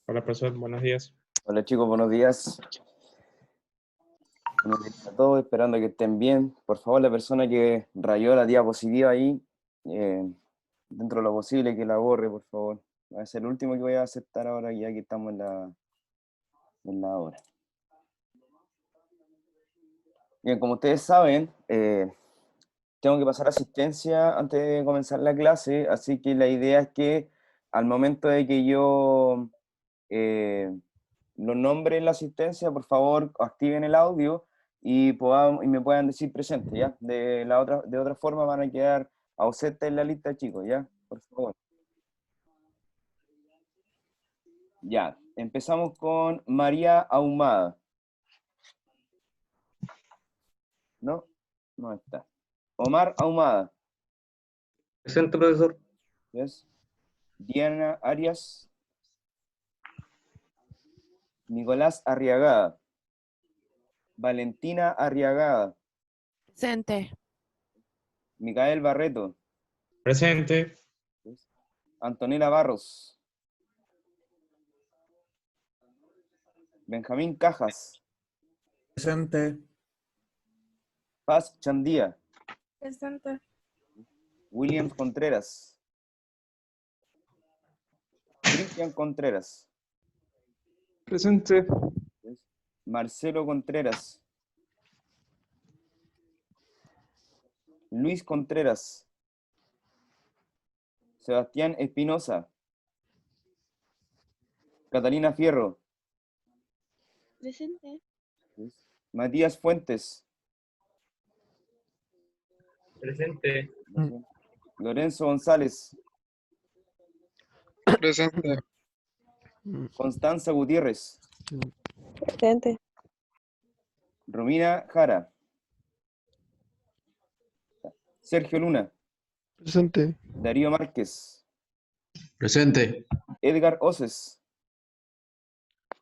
Hola, profesor, buenos días. Hola chicos, buenos días. Buenos días a todos, esperando que estén bien. Por favor, la persona que rayó la diapositiva ahí, eh, dentro de lo posible, que la borre, por favor. Va a ser el último que voy a aceptar ahora, ya que estamos en la hora. Bien, como ustedes saben, tengo que pasar asistencia antes de comenzar la clase, así que la idea es que al momento de que yo los nombre en la asistencia, por favor, activen el audio y me puedan decir presente, ¿ya? De otra forma van a quedar ausentes en la lista, chicos, ¿ya? Por favor. Ya, empezamos con María Ahumada. ¿No? No está. Omar Ahumada. Presente, profesor. ¿Yes? Diana Arias. Nicolás Arriagada. Valentina Arriagada. Presente. Micael Barreto. Presente. ¿Yes? Antonella Barros. Benjamín Cajas. Presente. Paz Chandía. Presente. William Contreras. Cristian Contreras. Presente. Marcelo Contreras. Luis Contreras. Sebastián Espinosa. Catalina Fierro. Presente. Matías Fuentes. Presente. Lorenzo González. Presente. Constanza Gutiérrez. Presente. Romina Jara. Sergio Luna. Presente. Darío Márquez. Presente. Edgar Oces.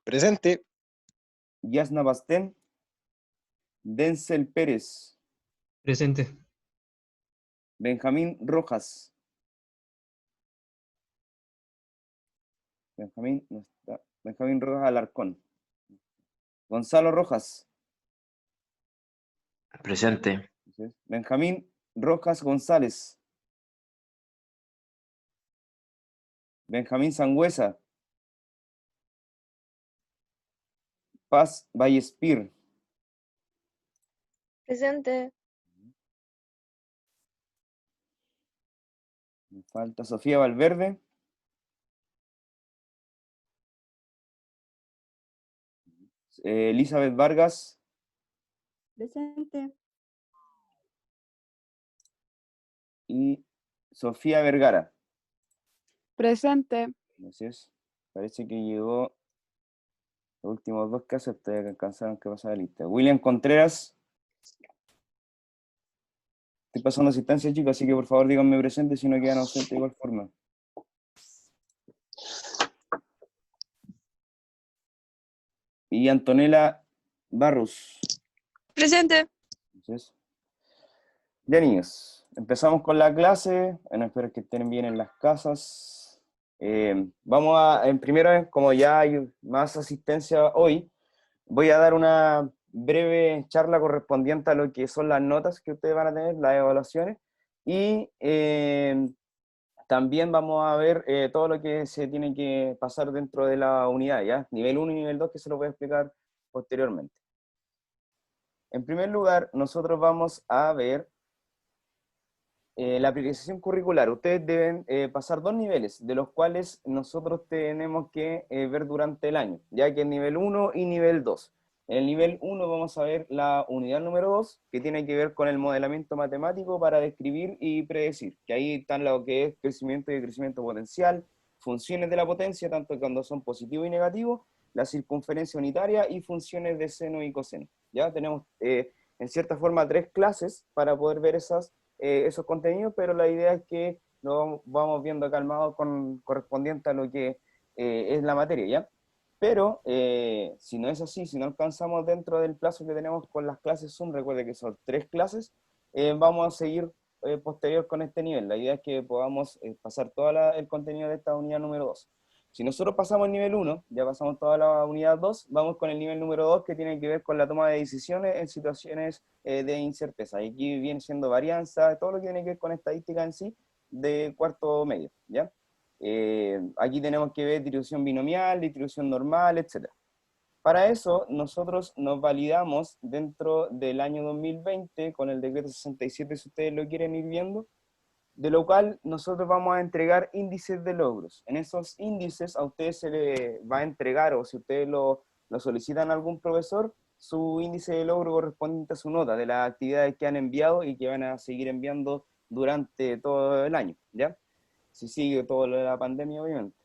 Presente. Yasna Bastén. Denzel Pérez. Presente. Benjamín Rojas. Benjamín no está. Benjamín Rojas Alarcón. Gonzalo Rojas. Presente. Benjamín Rojas González. Benjamín Sangüesa. Paz Vallespir. Presente. Me falta Sofía Valverde. Elizabeth Vargas. Presente. Y Sofía Vergara. Presente. Así es. Parece que llegó los últimos dos que acepté que alcanzaron que pasar la lista. William Contreras. Estoy pasando asistencia, chicos, así que por favor díganme presente si no quedan ausentes de igual forma. Y Antonella Barros. Presente. Así es. Ya, niños, empezamos con la clase. Bueno, espero que estén bien en las casas. Vamos a, en primero, como ya hay más asistencia hoy, voy a dar una breve charla correspondiente a lo que son las notas que ustedes van a tener, las evaluaciones, y también vamos a ver todo lo que se tiene que pasar dentro de la unidad, ¿ya? Nivel 1 y nivel 2, que se lo voy a explicar posteriormente. En primer lugar, nosotros vamos a ver la priorización curricular. Ustedes deben pasar dos niveles, de los cuales nosotros tenemos que ver durante el año, ya que es nivel 1 y nivel 2. En el nivel 1 vamos a ver la unidad número 2, que tiene que ver con el modelamiento matemático para describir y predecir, que ahí están lo que es crecimiento y crecimiento potencial, funciones de la potencia, tanto cuando son positivos y negativos, la circunferencia unitaria y funciones de seno y coseno. Ya tenemos en cierta forma tres clases para poder ver esos contenidos, pero la idea es que lo vamos viendo calmado correspondiente a lo que es la materia, ¿ya? Pero si no es así, si no alcanzamos dentro del plazo que tenemos con las clases Zoom, recuerde que son tres clases, vamos a seguir posterior con este nivel. La idea es que podamos pasar todo el contenido de esta unidad número 2. Si nosotros pasamos el nivel 1, ya pasamos toda la unidad 2, vamos con el nivel número 2, que tiene que ver con la toma de decisiones en situaciones de incerteza. Y aquí viene siendo varianza, todo lo que tiene que ver con estadística en sí, de cuarto medio, ¿ya? Aquí tenemos que ver distribución binomial, distribución normal, etc. Para eso, nosotros nos validamos dentro del año 2020 con el decreto 67, si ustedes lo quieren ir viendo, de lo cual nosotros vamos a entregar índices de logros. En esos índices a ustedes se les va a entregar, o si ustedes lo solicitan a algún profesor, su índice de logro correspondiente a su nota de las actividades que han enviado y que van a seguir enviando durante todo el año, ¿ya? Si sigue todo lo de la pandemia, obviamente.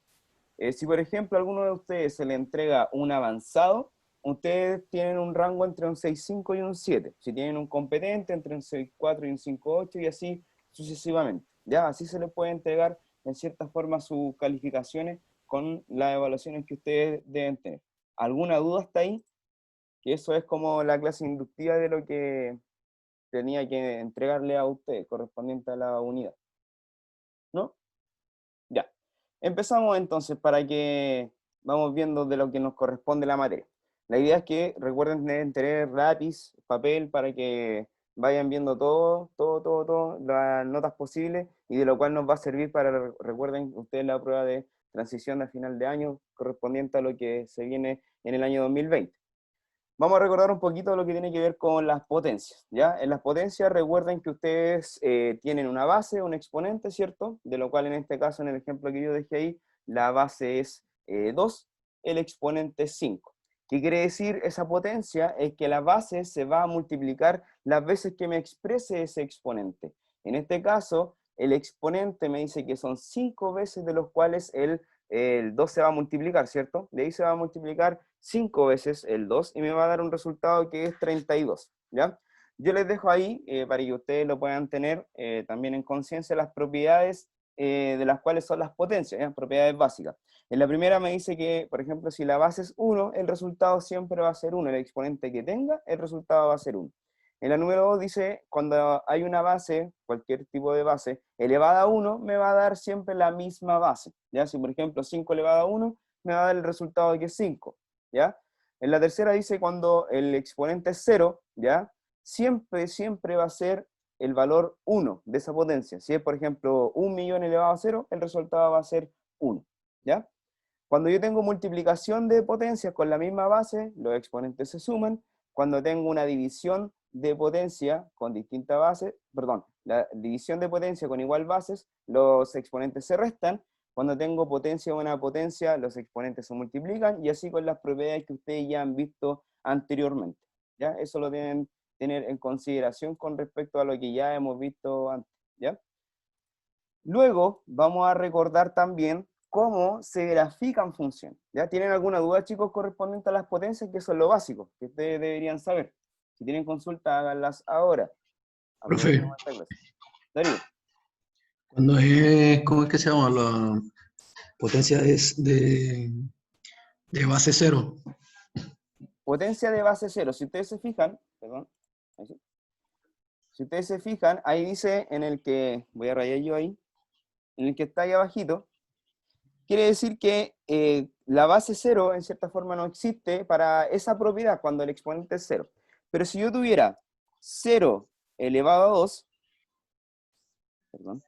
Si por ejemplo a alguno de ustedes se le entrega un avanzado, ustedes tienen un rango entre un 6.5 y un 7. Si tienen un competente, entre un 6.4 y un 5.8 y así sucesivamente. ¿Ya? Así se les puede entregar en cierta forma sus calificaciones con las evaluaciones que ustedes deben tener. ¿Alguna duda hasta ahí? Que eso es como la clase inductiva de lo que tenía que entregarle a ustedes, correspondiente a la unidad. ¿No? Ya. Empezamos entonces para que vamos viendo de lo que nos corresponde la materia. La idea es que recuerden tener lápiz, papel, para que vayan viendo todo, las notas posibles, y de lo cual nos va a servir para, recuerden ustedes, la prueba de transición a final de año correspondiente a lo que se viene en el año 2020. Vamos a recordar un poquito lo que tiene que ver con las potencias, ¿ya? En las potencias recuerden que ustedes tienen una base, un exponente, ¿cierto? De lo cual en este caso, en el ejemplo que yo dejé ahí, la base es 2, el exponente es 5. ¿Qué quiere decir esa potencia? Es que la base se va a multiplicar las veces que me exprese ese exponente. En este caso, el exponente me dice que son 5 veces, de los cuales el 2 se va a multiplicar, ¿cierto? De ahí se va a multiplicar 5 veces el 2 y me va a dar un resultado que es 32, ¿ya? Yo les dejo ahí, para que ustedes lo puedan tener también en conciencia, las propiedades de las cuales son las potencias, ¿ya? Propiedades básicas. En la primera me dice que, por ejemplo, si la base es 1, el resultado siempre va a ser 1, el exponente que tenga, el resultado va a ser 1. En la número 2 dice, cuando hay una base, cualquier tipo de base, elevada a 1, me va a dar siempre la misma base, ¿ya? Si por ejemplo 5 elevado a 1, me va a dar el resultado que es 5, ¿ya? En la tercera dice, cuando el exponente es 0, ¿ya? Siempre va a ser el valor 1 de esa potencia. Si es, por ejemplo, 1.000.000 elevado a 0, el resultado va a ser 1, ¿ya? Cuando yo tengo multiplicación de potencias con la misma base, los exponentes se suman. Cuando tengo una división de potencia con distintas bases, perdón, la división de potencia con igual bases, los exponentes se restan. Cuando tengo potencia o una potencia, los exponentes se multiplican, y así con las propiedades que ustedes ya han visto anteriormente, ¿ya? Eso lo deben tener en consideración con respecto a lo que ya hemos visto antes, ¿ya? Luego vamos a recordar también cómo se grafican funciones. ¿Ya? ¿Tienen alguna duda, chicos, correspondiente a las potencias? Que eso es lo básico, que ustedes deberían saber. Si tienen consulta, háganlas ahora. Profe, Aprovechemos esta clase. Darío. cuando es, ¿cómo es que se llama? La potencia es de base 0. Potencia de base 0. Si ustedes se fijan, perdón, ahí sí. Si ustedes se fijan, ahí dice en el que, voy a rayar yo ahí, en el que está ahí abajito, quiere decir que la base 0 en cierta forma no existe para esa propiedad cuando el exponente es 0. Pero si yo tuviera 0 elevado a 2, perdón,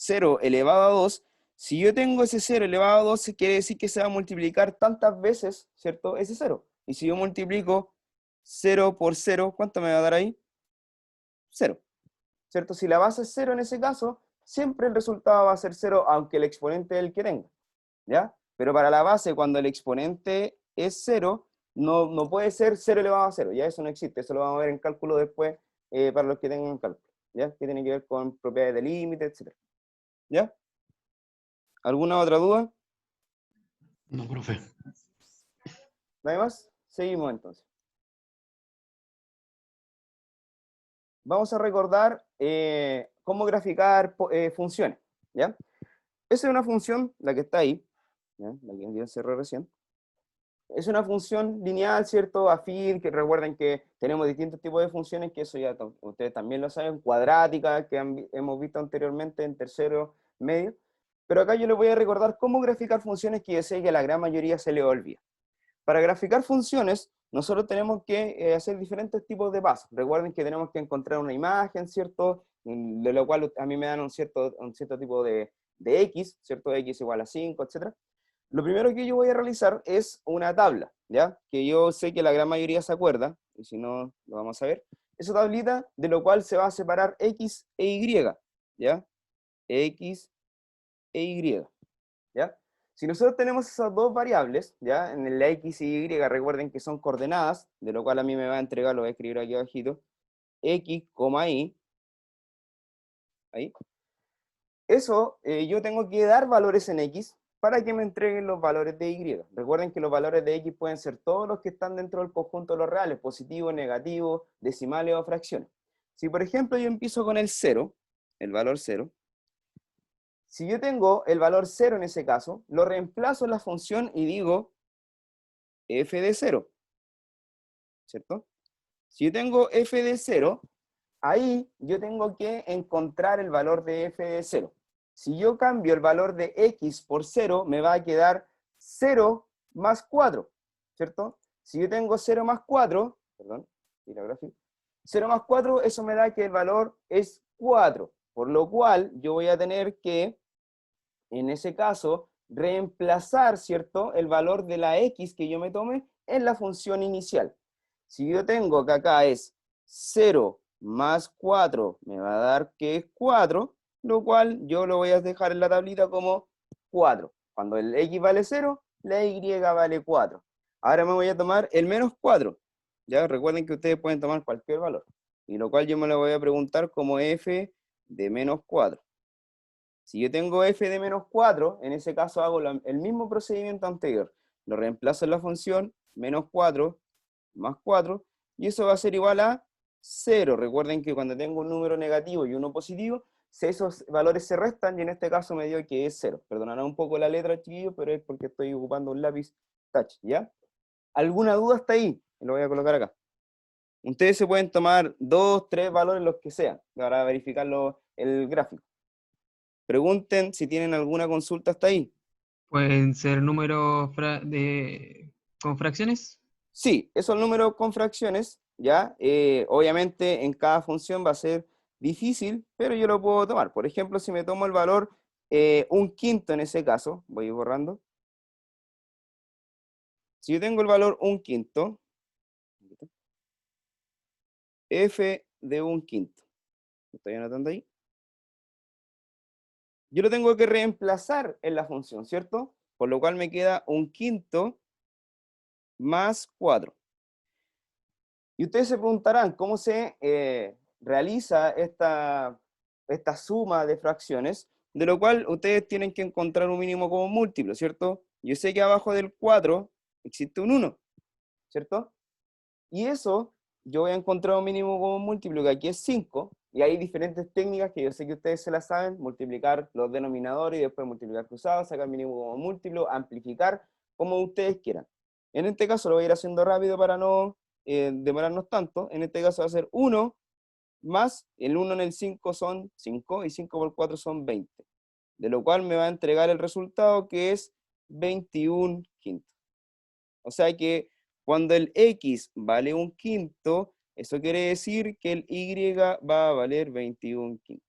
cero elevado a 2, si yo tengo ese 0 elevado a 2, quiere decir que se va a multiplicar tantas veces, ¿cierto? Ese 0. Y si yo multiplico 0 por 0, ¿cuánto me va a dar ahí? 0. ¿Cierto? Si la base es 0 en ese caso, siempre el resultado va a ser 0, aunque el exponente es el que tenga, ¿ya? Pero para la base, cuando el exponente es 0, no puede ser 0 elevado a 0, ya eso no existe, eso lo vamos a ver en cálculo después, para los que tengan cálculo, ¿ya? Que tiene que ver con propiedades de límite, etc. ¿Ya? ¿Alguna otra duda? No, profe. ¿No hay más? Seguimos entonces. Vamos a recordar cómo graficar funciones, ¿ya? Esa es una función, la que está ahí, ¿ya? La que yo cerré recién. es una función lineal, ¿cierto? Afín, que recuerden que tenemos distintos tipos de funciones, que eso ya ustedes también lo saben, cuadrática, que hemos visto anteriormente en tercero medio. Pero acá yo les voy a recordar cómo graficar funciones que yo sé que a la gran mayoría se les olvida. Para graficar funciones, nosotros tenemos que hacer diferentes tipos de pasos. Recuerden que tenemos que encontrar una imagen, ¿cierto? De lo cual a mí me dan un cierto tipo de x, ¿cierto? X igual a 5, etc. Lo primero que yo voy a realizar es una tabla, ¿ya? Que yo sé que la gran mayoría se acuerda, y si no, lo vamos a ver. Esa tablita de lo cual se va a separar x e y, ¿ya? X e y, ¿ya? Si nosotros tenemos esas dos variables, ¿ya? En la x y y, recuerden que son coordenadas, de lo cual a mí me va a entregar, lo voy a escribir aquí abajito, x, y, ahí. Eso, yo tengo que dar valores en x para que me entreguen los valores de y. Recuerden que los valores de x pueden ser todos los que están dentro del conjunto de los reales, positivos, negativos, decimales o fracciones. Si por ejemplo yo empiezo con el 0, el valor 0, si yo tengo el valor 0 en ese caso, lo reemplazo en la función y digo f de 0, ¿cierto? Si yo tengo f de 0, ahí yo tengo que encontrar el valor de f de 0. Si yo cambio el valor de x por 0, me va a quedar 0 más 4, ¿cierto? Si yo tengo 0 más 4, perdón, 0 más 4, eso me da que el valor es 4, por lo cual yo voy a tener que, en ese caso, reemplazar, ¿cierto?, el valor de la x que yo me tome en la función inicial. Si yo tengo que acá es 0 más 4, me va a dar que es 4, lo cual yo lo voy a dejar en la tablita como 4. Cuando el x vale 0, la y vale 4. Ahora me voy a tomar el menos 4. Ya recuerden que ustedes pueden tomar cualquier valor. Y lo cual yo me lo voy a preguntar como f de menos 4. Si yo tengo f de menos 4, en ese caso hago el mismo procedimiento anterior. Lo reemplazo en la función menos 4 más 4, y eso va a ser igual a 0. Recuerden que cuando tengo un número negativo y uno positivo, esos valores se restan, y en este caso me dio que es 0. Perdonarán un poco la letra, chiquillos, pero es porque estoy ocupando un lápiz touch, ¿ya? ¿Alguna duda hasta ahí? Lo voy a colocar acá. Ustedes se pueden tomar 2, 3 valores, los que sean, para verificarlo el gráfico. Pregunten si tienen alguna consulta hasta ahí. ¿Pueden ser números con fracciones? Sí, esos números con fracciones, ¿ya? Obviamente en cada función va a ser difícil, pero yo lo puedo tomar. Por ejemplo, si me tomo el valor 1/5 en ese caso, voy borrando. Si yo tengo el valor 1/5, f de 1/5, ¿estoy anotando ahí? Yo lo tengo que reemplazar en la función, ¿cierto? Por lo cual me queda 1/5 más 4. Y ustedes se preguntarán, ¿cómo se realiza esta suma de fracciones? De lo cual ustedes tienen que encontrar un mínimo común múltiplo, ¿cierto? Yo sé que abajo del 4 existe un 1, ¿cierto? Y eso, yo voy a encontrar un mínimo común múltiplo, que aquí es 5, y hay diferentes técnicas que yo sé que ustedes se las saben: multiplicar los denominadores y después multiplicar cruzados, sacar mínimo común múltiplo, amplificar, como ustedes quieran. En este caso lo voy a ir haciendo rápido para no demorarnos tanto. En este caso va a ser 1 más, el 1 en el 5 son 5, y 5 por 4 son 20. De lo cual me va a entregar el resultado, que es 21/5. O sea que cuando el x vale 1/5, eso quiere decir que el y va a valer 21/5.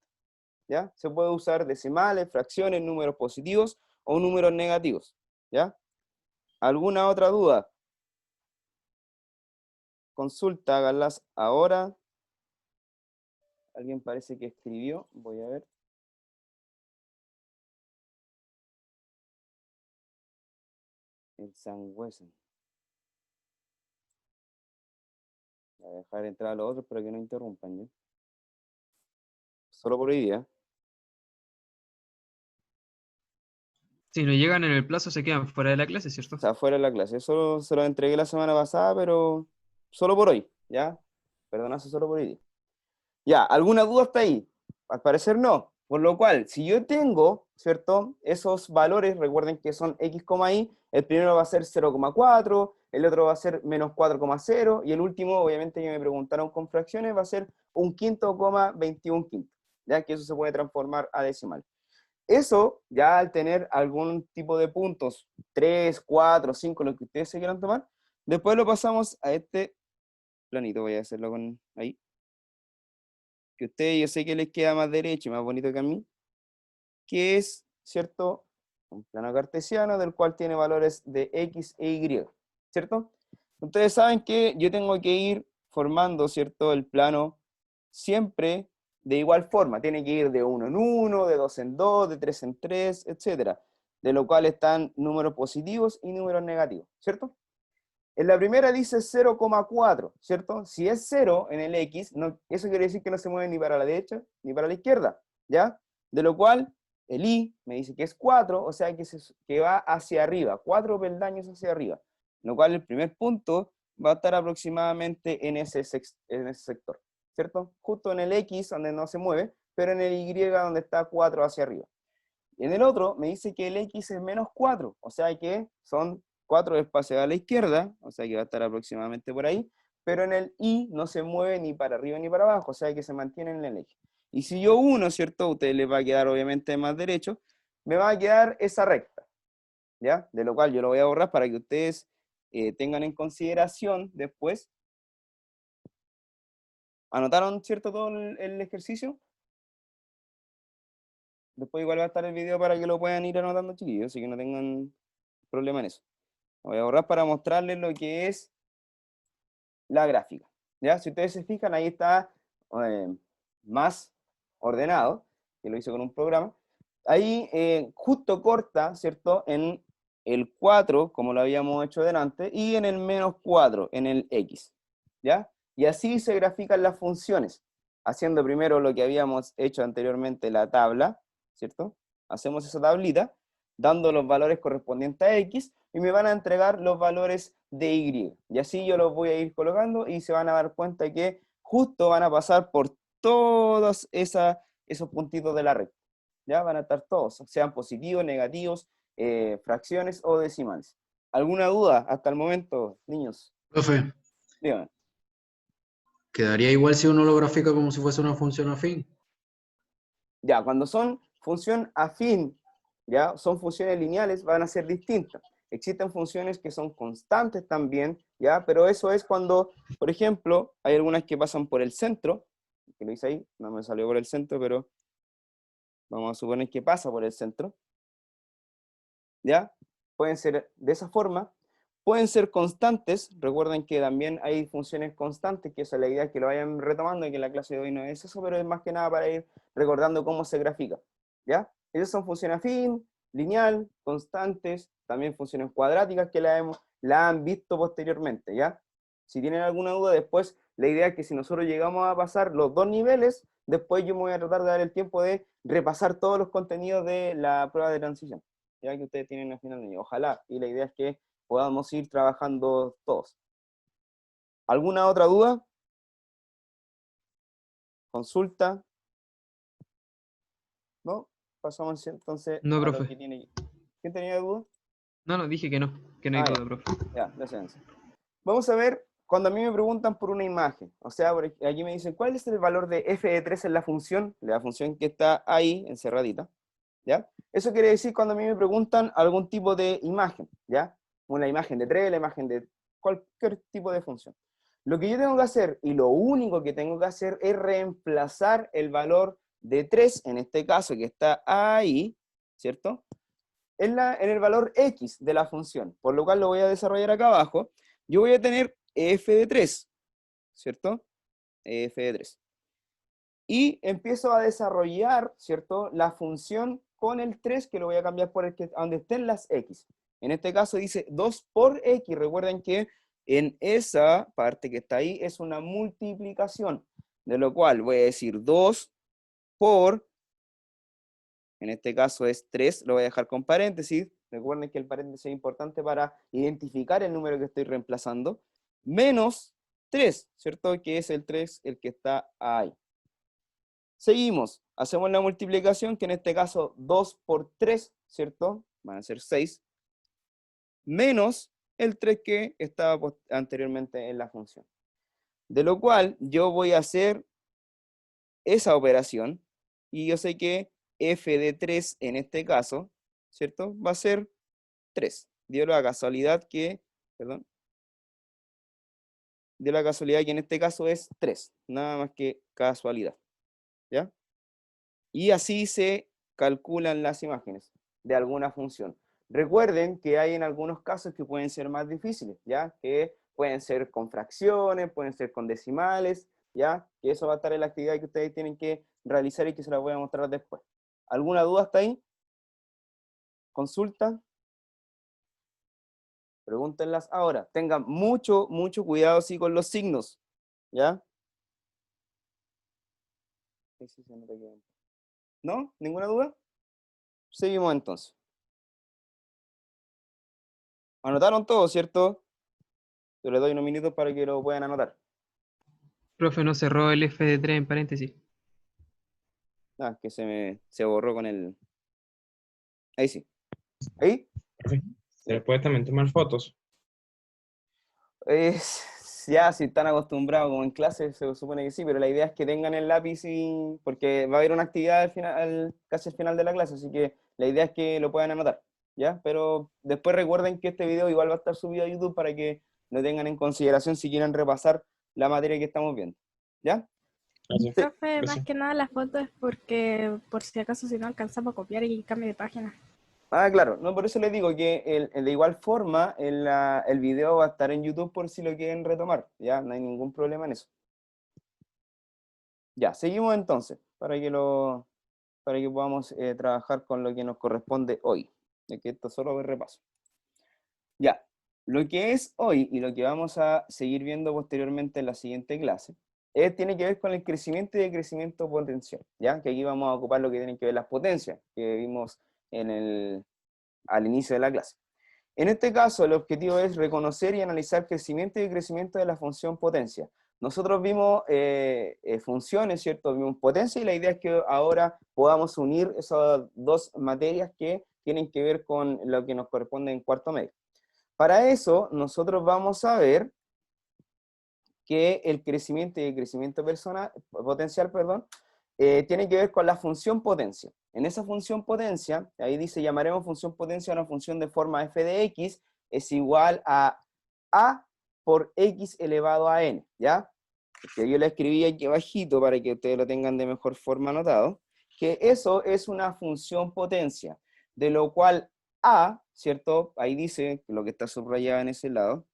¿Ya? Se puede usar decimales, fracciones, números positivos o números negativos. ¿Ya? ¿Alguna otra duda? Consulta, háganlas ahora. Alguien parece que escribió, voy a ver. El Sangüesen. Voy a dejar entrar a los otros para que no interrumpan, ¿ya? Solo por hoy día. Si no llegan en el plazo se quedan fuera de la clase, ¿cierto? O sea, fuera de la clase. Solo se lo entregué la semana pasada, pero solo por hoy, ¿ya? Perdonazo solo por hoy día. Ya, ¿alguna duda hasta ahí? Al parecer no. Por lo cual, si yo tengo ¿cierto? Esos valores, recuerden que son x, y, el primero va a ser 0,4, el otro va a ser menos 4,0, y el último, obviamente que me preguntaron con fracciones, va a ser 1/5, 21 quintos, ya que eso se puede transformar a decimal. Eso, ya al tener algún tipo de puntos, 3, 4, 5, lo que ustedes se quieran tomar, después lo pasamos a este planito, voy a hacerlo con ahí, que a ustedes yo sé que les queda más derecho y más bonito que a mí, que es, ¿cierto? Un plano cartesiano del cual tiene valores de x e y, ¿cierto? Ustedes saben que yo tengo que ir formando, ¿cierto? El plano siempre de igual forma. Tiene que ir de 1 en 1, de 2 en 2, de 3 en 3, etc. De lo cual están números positivos y números negativos, ¿cierto? En la primera dice 0,4, ¿cierto? Si es 0 en el x, no, eso quiere decir que no se mueve ni para la derecha ni para la izquierda, ¿ya? De lo cual, el y me dice que es 4, o sea que va hacia arriba, 4 peldaños hacia arriba. Lo cual el primer punto va a estar aproximadamente en ese sector, ¿cierto? Justo en el x, donde no se mueve, pero en el y, donde está 4 hacia arriba. Y en el otro me dice que el x es menos 4, o sea que son 4 espacios a la izquierda, o sea que va a estar aproximadamente por ahí, pero en el y no se mueve ni para arriba ni para abajo, o sea que se mantiene en el eje. Y si yo uno, ¿cierto? A ustedes les va a quedar obviamente más derecho, me va a quedar esa recta, ¿ya? De lo cual yo lo voy a borrar para que ustedes tengan en consideración después. ¿Anotaron, cierto, todo el ejercicio? Después igual va a estar el video para que lo puedan ir anotando, chiquillos, así que no tengan problema en eso. Voy a borrar para mostrarles lo que es la gráfica. ¿Ya? Si ustedes se fijan, ahí está más ordenado, que lo hice con un programa. Ahí justo corta, ¿cierto? En el 4, como lo habíamos hecho delante, y en el menos 4, en el x. ¿Ya? Y así se grafican las funciones, haciendo primero lo que habíamos hecho anteriormente, la tabla, ¿cierto? Hacemos esa tablita, dando los valores correspondientes a x, y me van a entregar los valores de y. Y así yo los voy a ir colocando, y se van a dar cuenta que justo van a pasar por todos esos puntitos de la recta. ¿Ya? Van a estar todos, sean positivos, negativos, fracciones o decimales. ¿Alguna duda hasta el momento, niños? Profe, Díganme. quedaría igual si uno lo grafica como si fuese una función afín. Ya, cuando son función afín, ya, son funciones lineales, van a ser distintas. Existen funciones que son constantes también, ya, pero eso es cuando, por ejemplo, hay algunas que pasan por el centro, que lo hice ahí, no me salió por el centro, pero vamos a suponer que pasa por el centro, ya, pueden ser de esa forma, pueden ser constantes. Recuerden que también hay funciones constantes, que esa es la idea, que lo vayan retomando, y que la clase de hoy no es eso, pero es más que nada para ir recordando cómo se grafica, ¿ya? Esas son funciones afín, lineal, constantes, también funciones cuadráticas que la han visto posteriormente, ¿ya? Si tienen alguna duda después, la idea es que si nosotros llegamos a pasar los 2 niveles, después yo me voy a tratar de dar el tiempo de repasar todos los contenidos de la prueba de transición, ya que ustedes tienen al final de año. Ojalá, y la idea es que podamos ir trabajando todos. ¿Alguna otra duda? ¿Consulta? ¿No? Pasamos entonces No, a lo profe. que tiene. ¿Quién tenía duda? No, dije que no hay Ah, duda, profe. ya, gracias. Vamos a ver, cuando a mí me preguntan por una imagen, o sea, aquí me dicen, ¿cuál es el valor de f de 3 en la función que está ahí, encerradita? ¿Ya? Eso quiere decir cuando a mí me preguntan algún tipo de imagen, ¿ya? Una imagen de 3, la imagen de cualquier tipo de función. Lo que yo tengo que hacer, y lo único que tengo que hacer, es reemplazar el valor de 3, en este caso que está ahí, ¿cierto? En el valor x de la función, por lo cual lo voy a desarrollar acá abajo. Yo voy a tener f de 3, ¿cierto? F de 3. Y empiezo a desarrollar, ¿cierto?, la función con el 3, que lo voy a cambiar por donde estén las x. En este caso dice 2 por x. Recuerden que en esa parte que está ahí es una multiplicación, de lo cual voy a decir 2 por, en este caso es 3, lo voy a dejar con paréntesis. Recuerden que el paréntesis es importante para identificar el número que estoy reemplazando, menos 3, ¿cierto? Que es el 3 el que está ahí. Seguimos, hacemos la multiplicación, que en este caso 2 por 3, ¿cierto? Van a ser 6, menos el 3 que estaba anteriormente en la función. De lo cual yo voy a hacer esa operación, y yo sé que f de 3 en este caso, ¿cierto? Va a ser 3. Dio la casualidad que, perdón, dio la casualidad que en este caso es 3, nada más que casualidad, ¿ya? Y así se calculan las imágenes de alguna función. Recuerden que hay en algunos casos que pueden ser más difíciles, ¿ya? Que pueden ser con fracciones, pueden ser con decimales, ¿ya? Que eso va a estar en la actividad que ustedes tienen que realizar y que se la voy a mostrar después. ¿Alguna duda hasta ahí? ¿Consulta? Pregúntenlas ahora. Tengan mucho cuidado sí con los signos, ¿ya? ¿No? ¿Ninguna duda? Seguimos entonces. Anotaron todo, ¿cierto? Yo les doy unos minutos para que lo puedan anotar. Profe, no cerró el F de 3 en paréntesis. Ah, que se borró con el... Ahí sí. ¿Ahí? ¿Se le puede también tomar fotos? Ya, si están acostumbrados como en clase, se supone que sí, pero la idea es que tengan el lápiz y... porque va a haber una actividad al final, casi al final de la clase, así que la idea es que lo puedan anotar, ¿ya? Pero después recuerden que este video igual va a estar subido a YouTube para que lo tengan en consideración si quieren repasar la materia que estamos viendo, ¿ya? Gracias. Profe, más Gracias. que nada la foto es porque, por si acaso, si no alcanzamos a copiar y cambio de página. Ah, claro, no, por eso les digo que de igual forma el video va a estar en YouTube por si lo quieren retomar, ¿ya? No hay ningún problema en eso. Ya, seguimos entonces, para que podamos trabajar con lo que nos corresponde hoy, de que esto solo es repaso. Ya, lo que es hoy y lo que vamos a seguir viendo posteriormente en la siguiente clase, tiene que ver con el crecimiento y decrecimiento potencial, ¿ya? Que aquí vamos a ocupar lo que tienen que ver las potencias, que vimos al inicio de la clase. En este caso, el objetivo es reconocer y analizar crecimiento y decrecimiento de la función potencia. Nosotros vimos funciones, ¿cierto? Vimos potencia y la idea es que ahora podamos unir esas dos materias que tienen que ver con lo que nos corresponde en cuarto medio. Para eso, nosotros vamos a ver que el crecimiento y decrecimiento potencial, tiene que ver con la función potencia. En esa función potencia, ahí dice, llamaremos función potencia a una función de forma f de x es igual a por x elevado a n, ¿ya? Que yo le escribí aquí abajito para que ustedes lo tengan de mejor forma anotado, que eso es una función potencia, de lo cual a, ¿cierto? Ahí dice, lo que está subrayado en ese lado,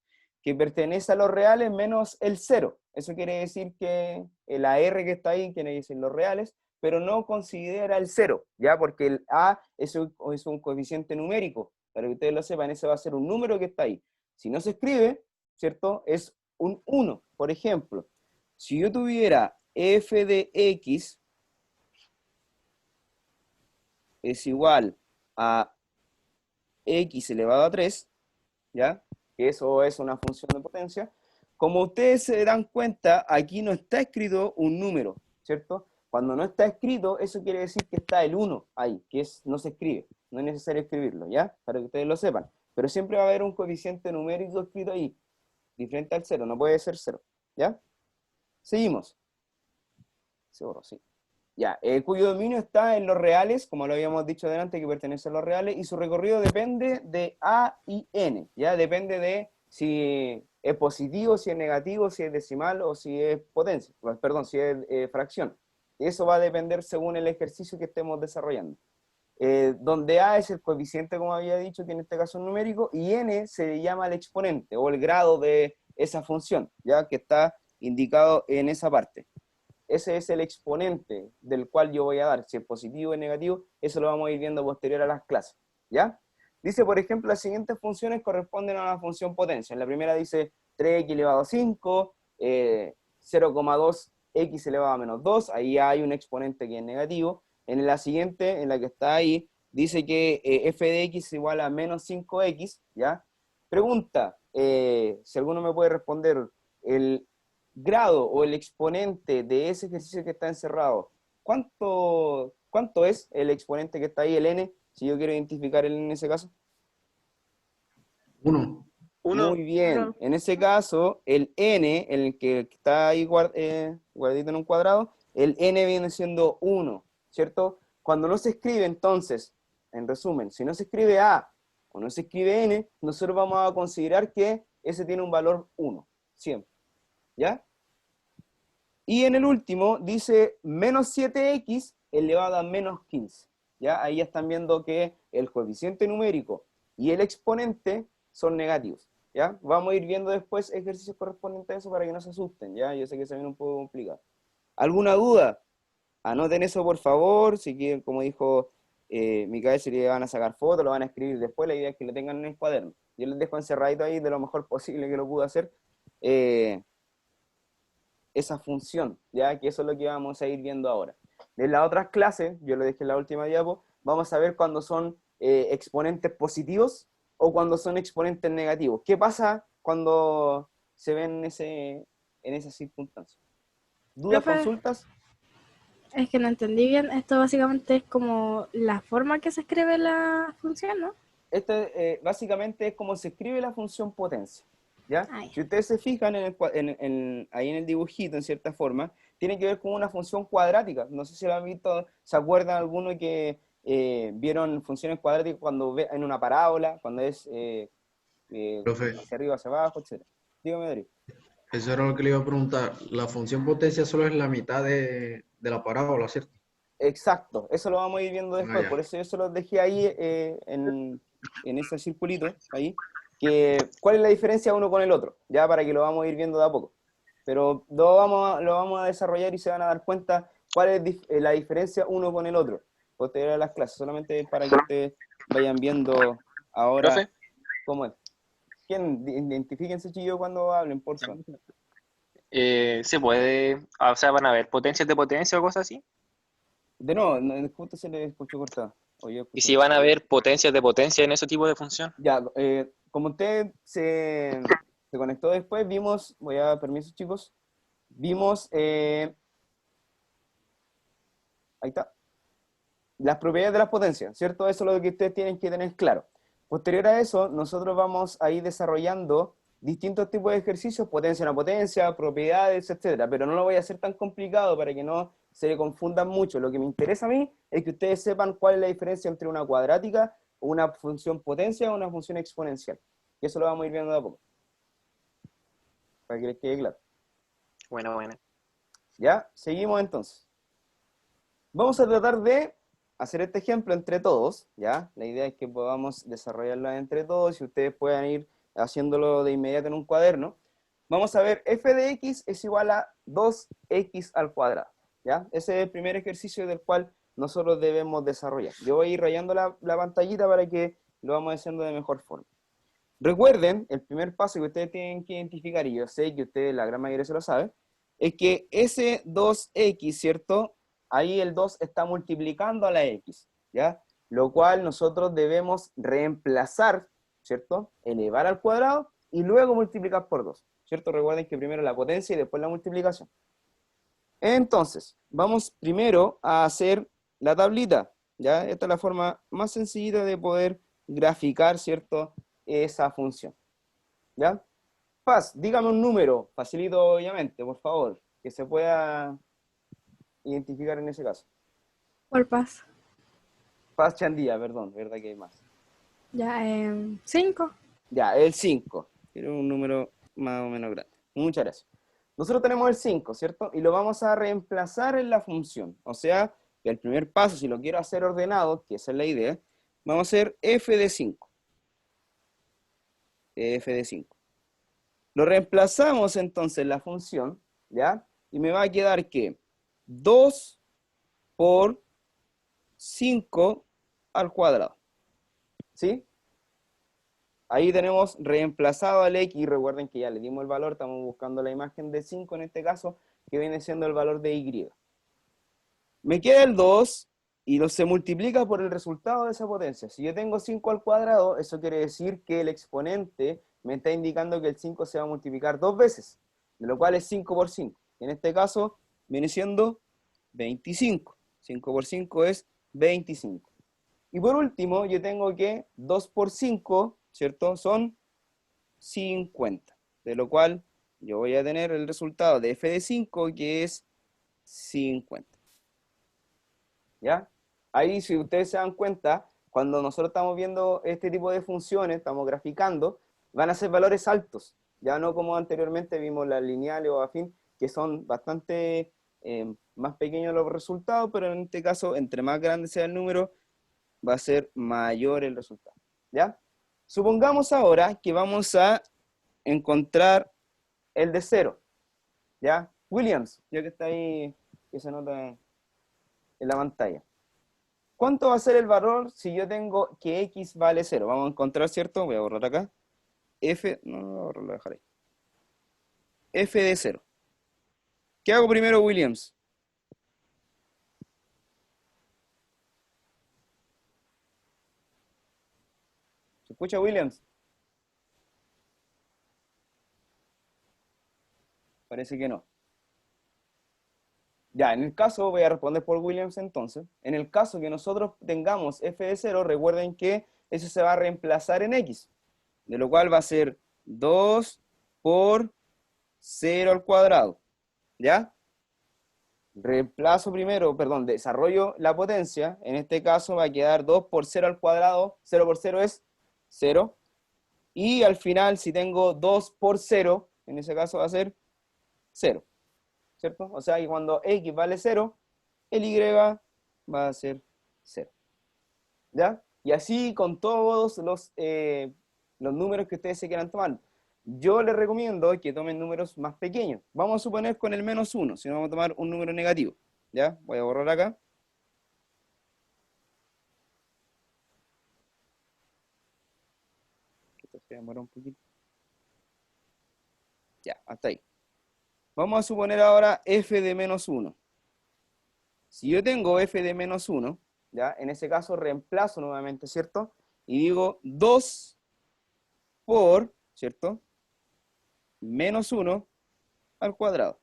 que pertenece a los reales menos el 0. Eso quiere decir que la R que está ahí quiere decir los reales, pero no considera el 0, ¿ya? Porque el A es un coeficiente numérico, para que ustedes lo sepan, ese va a ser un número que está ahí. Si no se escribe, ¿cierto? Es un 1. Por ejemplo, si yo tuviera f de x es igual a x elevado a 3, ¿ya? Que eso es una función de potencia. Como ustedes se dan cuenta, aquí no está escrito un número, ¿cierto? Cuando no está escrito, eso quiere decir que está el 1 ahí, que no se escribe, no es necesario escribirlo, ¿ya? Para que ustedes lo sepan. Pero siempre va a haber un coeficiente numérico escrito ahí, diferente al 0, no puede ser 0, ¿ya? Seguimos. Seguro, sí. Ya, cuyo dominio está en los reales, como lo habíamos dicho delante, que pertenece a los reales, y su recorrido depende de A y N, ¿ya? Depende de si es positivo, si es negativo, si es decimal o si es potencia, perdón, si es fracción. Eso va a depender según el ejercicio que estemos desarrollando. Donde A es el coeficiente, como había dicho, que en este caso es numérico, y N se llama el exponente, o el grado de esa función, ¿ya? Que está indicado en esa parte. Ese es el exponente del cual yo voy a dar, si es positivo o negativo, eso lo vamos a ir viendo posterior a las clases, ¿ya? Dice, por ejemplo, las siguientes funciones corresponden a la función potencia. En la primera dice 3x elevado a 5, 0,2x elevado a menos 2, ahí hay un exponente que es negativo. En la siguiente, en la que está ahí, dice que f de x es igual a menos 5x, ¿ya? Pregunta, si alguno me puede responder, el grado o el exponente de ese ejercicio que está encerrado, ¿cuánto es el exponente que está ahí, el n? Si yo quiero identificar el n en ese caso. 1. Muy bien. Uno. En ese caso, el n, el que está ahí guardadito en un cuadrado, el n viene siendo 1, ¿cierto? Cuando no se escribe, entonces, en resumen, si no se escribe a o no se escribe n, nosotros vamos a considerar que ese tiene un valor 1, siempre. ¿Ya? Y en el último dice menos 7x elevado a menos 15. ¿Ya? Ahí ya están viendo que el coeficiente numérico y el exponente son negativos. ¿Ya? Vamos a ir viendo después ejercicios correspondientes a eso para que no se asusten. ¿Ya? Yo sé que se viene un poco complicado. ¿Alguna duda? Anoten eso por favor. Si quieren, como dijo Micael, si le van a sacar fotos, lo van a escribir después. La idea es que lo tengan en el cuaderno. Yo les dejo encerradito ahí de lo mejor posible que lo pude hacer. Esa función, ya que eso es lo que vamos a ir viendo ahora. En las otras clases, yo lo dejé en la última diapo, vamos a ver cuando son exponentes positivos o cuando son exponentes negativos. ¿Qué pasa cuando se ven en esas circunstancias? ¿Dudas, Profe. consultas? Es que no entendí bien. Esto básicamente es como la forma que se escribe la función, ¿no? Esto básicamente es como se escribe la función potencia. ¿Ya? Ah, ya. Si ustedes se fijan ahí en el dibujito, en cierta forma, tiene que ver con una función cuadrática. No sé si lo han visto, ¿se acuerdan alguno que vieron funciones cuadráticas cuando ve en una parábola, cuando es Profe, hacia arriba, hacia abajo, etcétera? Dígame, Darío. eso era lo que le iba a preguntar. La función potencia solo es la mitad de la parábola, ¿cierto? Exacto, eso lo vamos a ir viendo después, ya. por eso yo se los dejé ahí en ese circulito, ahí, que cuál es la diferencia uno con el otro, ya para que lo vamos a ir viendo de a poco. Pero lo vamos a desarrollar y se van a dar cuenta cuál es la diferencia uno con el otro, posterior a las clases, solamente para que ustedes vayan viendo ahora. ¿Profe? ¿Cómo es? ¿Quién? Identifíquense, chillos, cuando hablen, por favor. ¿Se puede, o sea, van a ver potencias de potencia o cosas así? De nuevo, justo se les escuchó cortado. ¿Y si van a ver potencias de potencia en ese tipo de función? Ya, como usted se conectó después, vimos, permiso chicos, vimos, ahí está, las propiedades de las potencias, ¿cierto? Eso es lo que ustedes tienen que tener claro. Posterior a eso, nosotros vamos a ir desarrollando distintos tipos de ejercicios, potencia a potencia, propiedades, etcétera, pero no lo voy a hacer tan complicado para que no se confundan mucho. Lo que me interesa a mí es que ustedes sepan cuál es la diferencia entre una cuadrática, una función potencia o una función exponencial. Y eso lo vamos a ir viendo de a poco, para que les quede claro. Bueno. ¿Ya? Seguimos entonces. Vamos a tratar de hacer este ejemplo entre todos, ¿ya? La idea es que podamos desarrollarlo entre todos y ustedes puedan ir haciéndolo de inmediato en un cuaderno. Vamos a ver, f de x es igual a 2x al cuadrado, ¿ya? Ese es el primer ejercicio del cual nosotros debemos desarrollar. Yo voy a ir rayando la pantallita para que lo vamos haciendo de mejor forma. Recuerden, el primer paso que ustedes tienen que identificar, y yo sé que ustedes, la gran mayoría se lo saben, es que ese 2x, ¿cierto? Ahí el 2 está multiplicando a la x, ¿ya? Lo cual nosotros debemos reemplazar, ¿cierto? Elevar al cuadrado y luego multiplicar por 2, ¿cierto? Recuerden que primero la potencia y después la multiplicación. Entonces, vamos primero a hacer la tablita, ¿ya? Esta es la forma más sencilla de poder graficar, ¿cierto? Esa función, ¿ya? Paz, dígame un número, facilito obviamente, por favor, que se pueda identificar en ese caso. Por paz. Paz Chandía, perdón, verdad que hay más. Ya, 5. Ya, el 5. Quiero un número más o menos grande. Muchas gracias. Nosotros tenemos el 5, ¿cierto? Y lo vamos a reemplazar en la función. O sea, el primer paso, si lo quiero hacer ordenado, que esa es la idea, vamos a hacer f de 5. F de 5. Lo reemplazamos entonces en la función, ¿ya? Y me va a quedar que 2 por 5 al cuadrado. ¿Sí? Ahí tenemos reemplazado al x, recuerden que ya le dimos el valor, estamos buscando la imagen de 5 en este caso, que viene siendo el valor de y. Me queda el 2 y se multiplica por el resultado de esa potencia. Si yo tengo 5 al cuadrado, eso quiere decir que el exponente me está indicando que el 5 se va a multiplicar 2 veces, de lo cual es 5 por 5. En este caso viene siendo 25. 5 por 5 es 25. Y por último, yo tengo que 2 por 5, ¿cierto? Son 50. De lo cual yo voy a tener el resultado de f de 5, que es 50. ¿Ya? Ahí, si ustedes se dan cuenta, cuando nosotros estamos viendo este tipo de funciones, estamos graficando, van a ser valores altos. Ya no como anteriormente vimos las lineales o afín, que son bastante más pequeños los resultados, pero en este caso, entre más grande sea el número, va a ser mayor el resultado. ¿Ya? Supongamos ahora que vamos a encontrar el de 0. ¿Ya? Williams, ya que está ahí, que se nota en la pantalla. ¿Cuánto va a ser el valor si yo tengo que x vale 0? Vamos a encontrar, ¿cierto? Voy a borrar acá. F, no, lo voy a borrar, lo dejaré. F de 0. ¿Qué hago primero, Williams? ¿Se escucha, Williams? Parece que no. Ya, en el caso, voy a responder por Williams entonces. En el caso que nosotros tengamos f de 0, recuerden que eso se va a reemplazar en x. De lo cual va a ser 2 por 0 al cuadrado. ¿Ya? Reemplazo primero, perdón, desarrollo la potencia. En este caso va a quedar 2 por 0 al cuadrado. 0 por 0 es 0. Y al final, si tengo 2 por 0, en ese caso va a ser 0. ¿Cierto? O sea, que cuando x vale 0, el y va a ser 0. ¿Ya? Y así con todos los números que ustedes se quieran tomar. Yo les recomiendo que tomen números más pequeños. Vamos a suponer con el menos 1, si no vamos a tomar un número negativo. ¿Ya? Voy a borrar acá. Esto se demora un poquito. Ya, hasta ahí. Vamos a suponer ahora f de menos 1. Si yo tengo f de menos 1, ¿ya? En ese caso reemplazo nuevamente, ¿cierto? Y digo 2 por, ¿cierto? Menos 1 al cuadrado,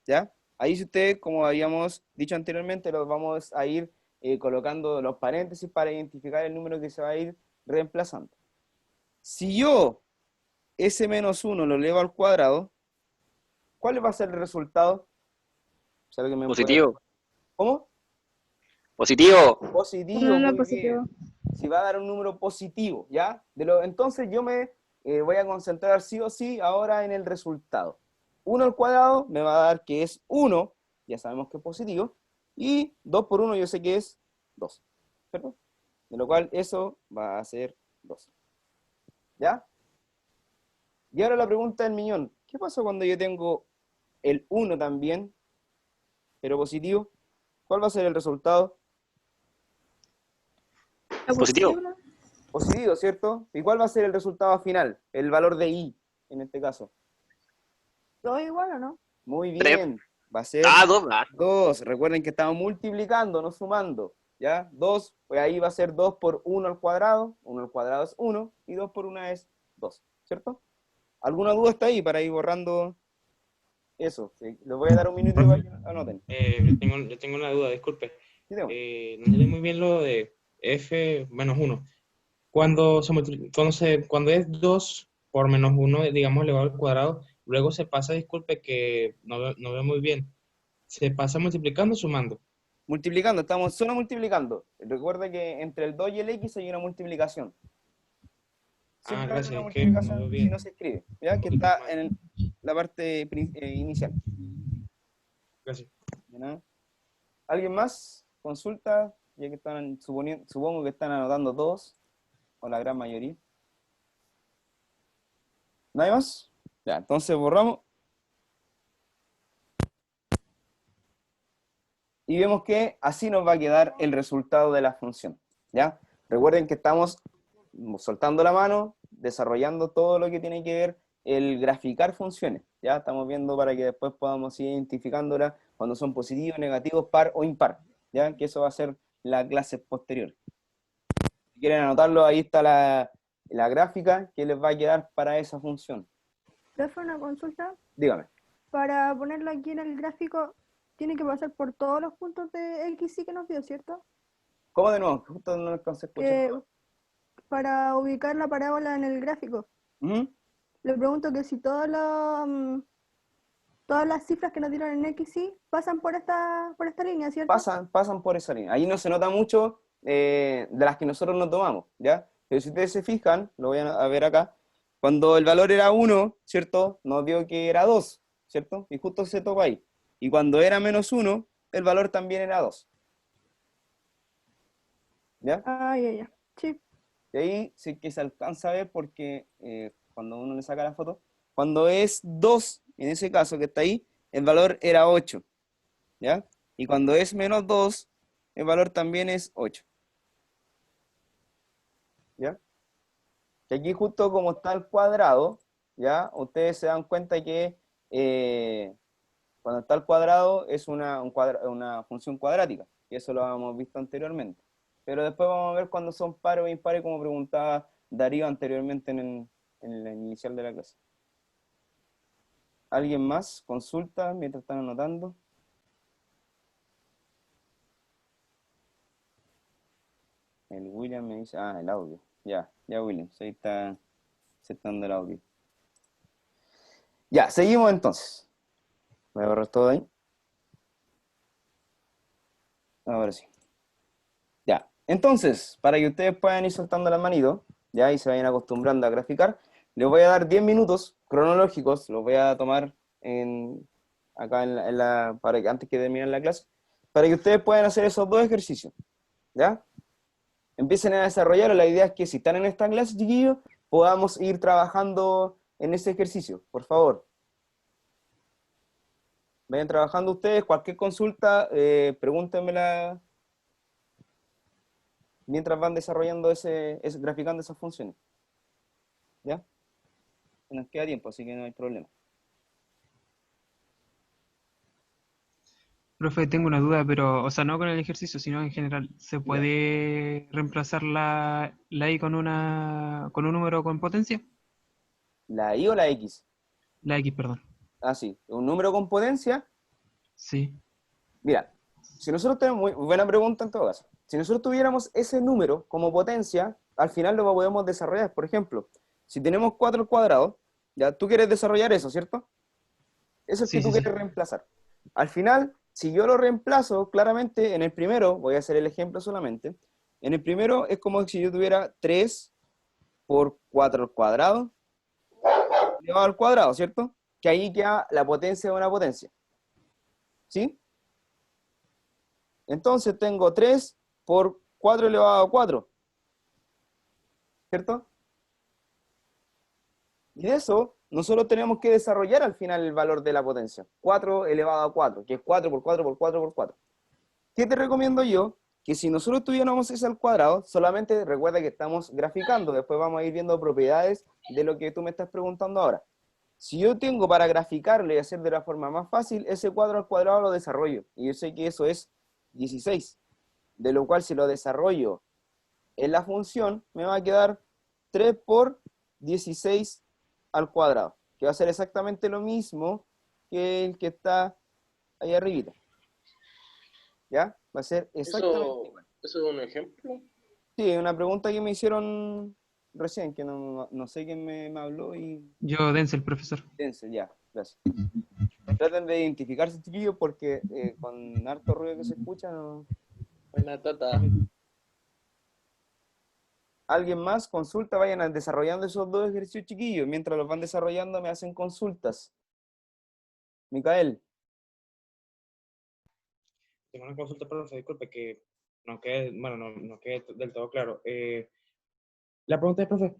¿ya? Ahí si ustedes, como habíamos dicho anteriormente, los vamos a ir colocando los paréntesis para identificar el número que se va a ir reemplazando. Si yo ese menos 1 lo elevo al cuadrado, ¿cuál va a ser el resultado? ¿Sabe que me Positivo. ¿Cómo? Positivo. Positivo, No, muy positivo. bien. Si va a dar un número positivo, ¿ya? Entonces yo me voy a concentrar sí o sí ahora en el resultado. 1 al cuadrado me va a dar que es 1, ya sabemos que es positivo, y 2 por 1 yo sé que es 2, ¿cierto? De lo cual eso va a ser 2. ¿Ya? Y ahora la pregunta del millón. ¿Qué pasa cuando yo tengo el 1 también, pero positivo? ¿Cuál va a ser el resultado? Positivo. Positivo, ¿cierto? ¿Y cuál va a ser el resultado final? El valor de i, en este caso. ¿Todo igual o no? Muy Tres. bien. Va a ser 2. 2. Recuerden que estamos multiplicando, no sumando. ¿Ya? 2, pues ahí va a ser 2 por 1 al cuadrado. 1 al cuadrado es 1 y 2 por 1 es 2, ¿cierto? ¿Alguna duda está ahí para ir borrando eso? ¿Sí? Les voy a dar un minuto para que anoten. Yo tengo una duda, disculpe. ¿Sí, tengo? No entendí muy bien lo de f menos 1. Cuando es 2 por menos 1, digamos, elevado al cuadrado, luego se pasa, disculpe, que no veo muy bien. ¿Se pasa multiplicando o sumando? Multiplicando, estamos solo multiplicando. Recuerda que entre el 2 y el x hay una multiplicación. Simplemente gracias, una es que no multiplicación veo si bien. no se escribe, ¿ya? Que está en la parte inicial. Gracias. ¿De nada? ¿Alguien más? ¿Consulta? Ya que están, supongo que están anotando todos, o la gran mayoría. ¿Nadie más? Ya, entonces borramos. Y vemos que así nos va a quedar el resultado de la función, ¿ya? Recuerden que estamos soltando la mano, desarrollando todo lo que tiene que ver el graficar funciones, ¿ya? Estamos viendo para que después podamos ir identificándolas cuando son positivos, negativos, par o impar, ¿ya? Que eso va a ser la clase posterior. Si quieren anotarlo, ahí está la gráfica que les va a quedar para esa función. ¿Profe, una consulta? Dígame. Para ponerlo aquí en el gráfico, tiene que pasar por todos los puntos de X y que nos dio, ¿cierto? ¿Cómo de nuevo? Justo no alcancé a escuchar. Que para ubicar la parábola en el gráfico. Ujú. Le pregunto que si todas las cifras que nos dieron en X y pasan por esta línea, ¿cierto? Pasan por esa línea. Ahí no se nota mucho de las que nosotros nos tomamos, ¿ya? Pero si ustedes se fijan, lo voy a ver acá, cuando el valor era 1, ¿cierto? Nos dio que era 2, ¿cierto? Y justo se topa ahí. Y cuando era menos 1, el valor también era 2. ¿Ya? Ah, ya. Sí. Y ahí sí que se alcanza a ver porque cuando uno le saca la foto, cuando es 2, en ese caso que está ahí, el valor era 8, ¿ya? Y cuando es menos 2, el valor también es 8. ¿Ya? Que aquí justo como está el cuadrado, ¿ya? Ustedes se dan cuenta que cuando está el cuadrado es una función cuadrática, y eso lo habíamos visto anteriormente. Pero después vamos a ver cuando son pares o impares, como preguntaba Darío anteriormente en el inicial de la clase. ¿Alguien más? ¿Consulta mientras están anotando? El William me dice, el audio. Ya William, ahí está aceptando el audio. Ya, seguimos entonces. Voy a borrar todo ahí. Ahora sí. Ya, entonces, para que ustedes puedan ir soltando la manito, ya, y se vayan acostumbrando a graficar, les voy a dar 10 minutos cronológicos, los voy a tomar acá para que antes que termine la clase, para que ustedes puedan hacer esos dos ejercicios, ¿ya? Empiecen a desarrollarlo. La idea es que si están en esta clase, chiquillos, podamos ir trabajando en ese ejercicio, por favor. Vayan trabajando ustedes, cualquier consulta, pregúntenmela mientras van desarrollando graficando esas funciones. ¿Ya? Nos queda tiempo, así que no hay problema. Profe, tengo una duda, pero, o sea, no con el ejercicio, sino en general. ¿Se puede reemplazar la I con un número con potencia? ¿La I o la X? La X, perdón. Ah, sí. ¿Un número con potencia? Sí. Mira, si nosotros tenemos, muy buena pregunta en todo caso. Si nosotros tuviéramos ese número como potencia, al final lo podemos desarrollar. Por ejemplo, si tenemos 4 al cuadrado, ya tú quieres desarrollar eso, ¿cierto? Eso es Sí, que tú sí, quieres reemplazar. Al final, si yo lo reemplazo, claramente en el primero, voy a hacer el ejemplo solamente, en el primero es como si yo tuviera 3 por 4 al cuadrado, elevado al cuadrado, ¿cierto? Que ahí queda la potencia de una potencia. ¿Sí? Entonces tengo 3 por 4 elevado a 4. ¿Cierto? Y de eso, nosotros tenemos que desarrollar al final el valor de la potencia. 4 elevado a 4, que es 4 por 4 por 4 por 4. ¿Qué te recomiendo yo? Que si nosotros tuviéramos ese al cuadrado, solamente recuerda que estamos graficando. Después vamos a ir viendo propiedades de lo que tú me estás preguntando ahora. Si yo tengo para graficarlo y hacer de la forma más fácil, ese 4 al cuadrado lo desarrollo. Y yo sé que eso es 16. De lo cual si lo desarrollo en la función, me va a quedar 3 por 16 al cuadrado. Que va a ser exactamente lo mismo que el que está ahí arribita. ¿Ya? Va a ser exactamente igual. ¿Eso es un ejemplo? Sí, una pregunta que me hicieron recién, que no sé quién me habló y... Yo, Denzel, profesor. Denzel, ya, gracias. Traten de identificarse, chiquillos, porque con harto ruido que se escucha, no... Buena tata. ¿Alguien más? Consulta, vayan desarrollando esos dos ejercicios, chiquillos. Mientras los van desarrollando, me hacen consultas. Micael. Tengo una consulta, profe, disculpe, que no quede del todo claro. La pregunta es, profe,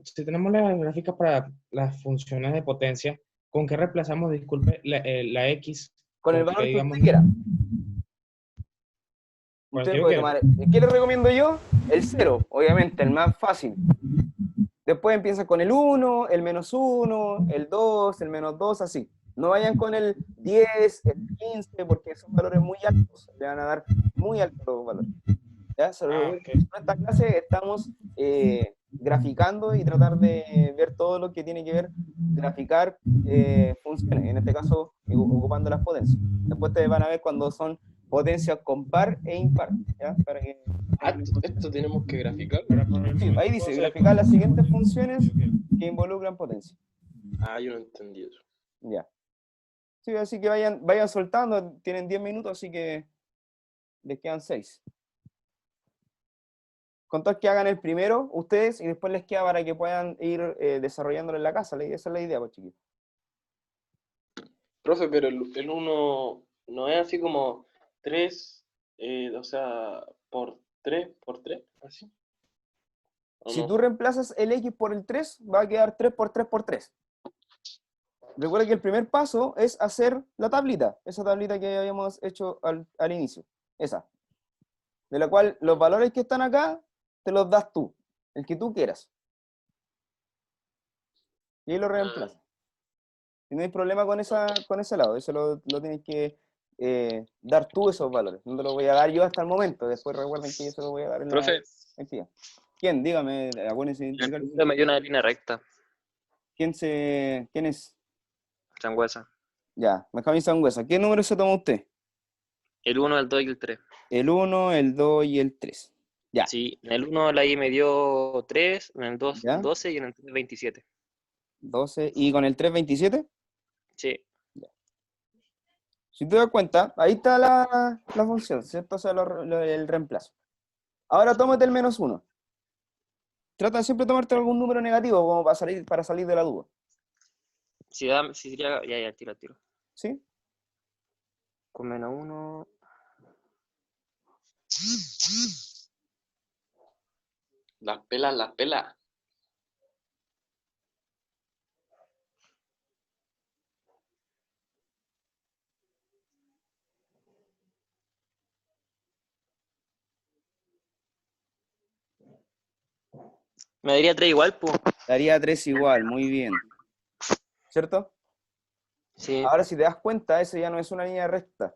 si tenemos las gráficas para las funciones de potencia, ¿con qué reemplazamos, disculpe, la X? Con el valor que usted quiera. Usted puede tomar, ¿qué le recomiendo yo? El 0, obviamente, el más fácil. Después empieza con el 1, el menos 1, el 2, el menos 2, así. No vayan con el 10, el 15, porque son valores muy altos. Le van a dar muy altos los valores. ¿Ya? En esta clase estamos graficando y tratar de ver todo lo que tiene que ver, graficar funciones, en este caso ocupando las potencias. Después te van a ver cuando son potencias con par e impar, ¿ya? Para que... Esto tenemos que graficar. Sí, ahí dice, graficar las siguientes funciones que involucran potencia. Yo no entendí eso. Ya. Sí, así que vayan soltando, tienen 10 minutos, así que les quedan 6. Con todo que hagan el primero, ustedes, y después les queda para que puedan ir desarrollándolo en la casa. Esa es la idea, pues, chiquillos. Profe, pero el 1 no es así como 3, o sea, por 3, así. Si No? tú reemplazas el X por el 3, va a quedar 3 por 3 por 3. Recuerda que el primer paso es hacer la tablita, esa tablita que habíamos hecho al inicio, esa. De la cual los valores que están acá, te los das tú, el que tú quieras. Y ahí lo reemplazas. Y no hay problema con ese lado, eso lo tienes que dar tú esos valores. No te lo voy a dar yo hasta el momento, después recuerden que yo se lo voy a dar en Profe, la actividad. ¿Quién? Dígame, acuérdense de identificar. me dio una línea recta, ¿Quién es? Sangüesa. Ya, Benjamín Sangüesa. ¿Qué número se toma usted? El 1, el 2 y el 3. El 1, el 2 y el 3. Ya. Sí, en el 1 la I me dio 3, en el 2 ¿Ya? 12 y en el 3 27. 12. ¿Y con el 3, 27? Sí. Si te das cuenta, ahí está la función, ¿cierto? O sea, el reemplazo. Ahora tómate el -1. Trata de siempre tomarte algún número negativo como para salir de la duda. Si sería, ya, tiro. ¿Sí? Con -1. Las pelas. Me daría 3 igual, pues. Daría 3 igual, muy bien. ¿Cierto? Sí. Ahora, si te das cuenta, eso ya no es una línea recta.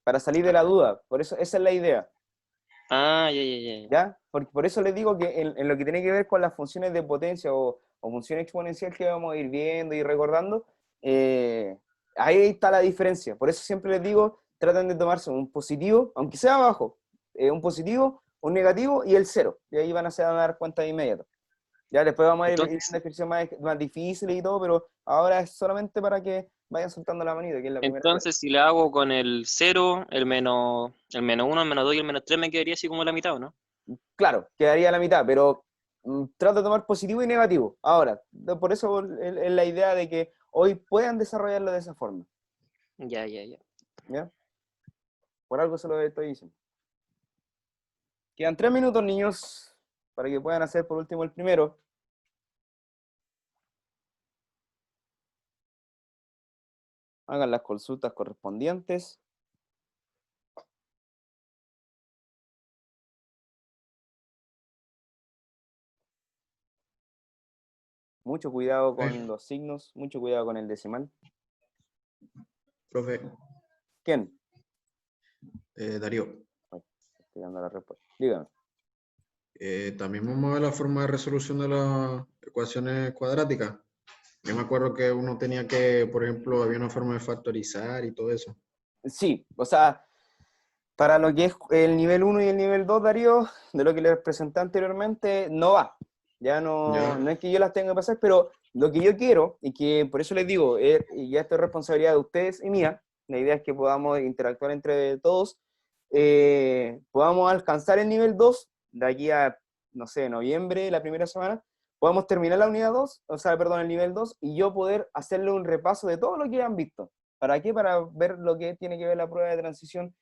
Para salir de la duda. Por eso, esa es la idea. Ya. ¿Ya? Por eso les digo que en lo que tiene que ver con las funciones de potencia o función exponencial que vamos a ir viendo y recordando, ahí está la diferencia. Por eso siempre les digo, traten de tomarse un positivo, aunque sea abajo, un positivo, un negativo y el 0. Y ahí van a dar cuenta de inmediato. Ya después vamos a ir viendo ejercicios más difíciles y todo, pero ahora es solamente para que vayan soltando la manita, que es la primera. Entonces, si le hago con el 0, el -1, el -2 y el -3, me quedaría así como la mitad, ¿o no? Claro, quedaría la mitad, pero trata de tomar positivo y negativo. Ahora, por eso es la idea de que hoy puedan desarrollarlo de esa forma. Ya. ¿Ya? Por algo se lo estoy diciendo. Quedan 3 minutos, niños, para que puedan hacer por último el primero. Hagan las consultas correspondientes. Mucho cuidado con los signos, mucho cuidado con el decimal. Profe, ¿Quién? Darío. Estoy dando la respuesta. Dígame. También vamos a ver la forma de resolución de las ecuaciones cuadráticas. Yo me acuerdo que uno tenía que, por ejemplo, había una forma de factorizar y todo eso. Sí, o sea, para lo que es el nivel 1 y el nivel 2, Darío, de lo que les presenté anteriormente, no va. Ya no es que yo las tenga que pasar, pero lo que yo quiero, y que por eso les digo, y ya esto es responsabilidad de ustedes y mía, la idea es que podamos interactuar entre todos, podamos alcanzar el nivel 2 de aquí a, no sé, noviembre, la primera semana, podamos terminar la unidad 2, o sea, perdón, el nivel 2, y yo poder hacerle un repaso de todo lo que han visto. ¿Para qué? Para ver lo que tiene que ver la prueba de transición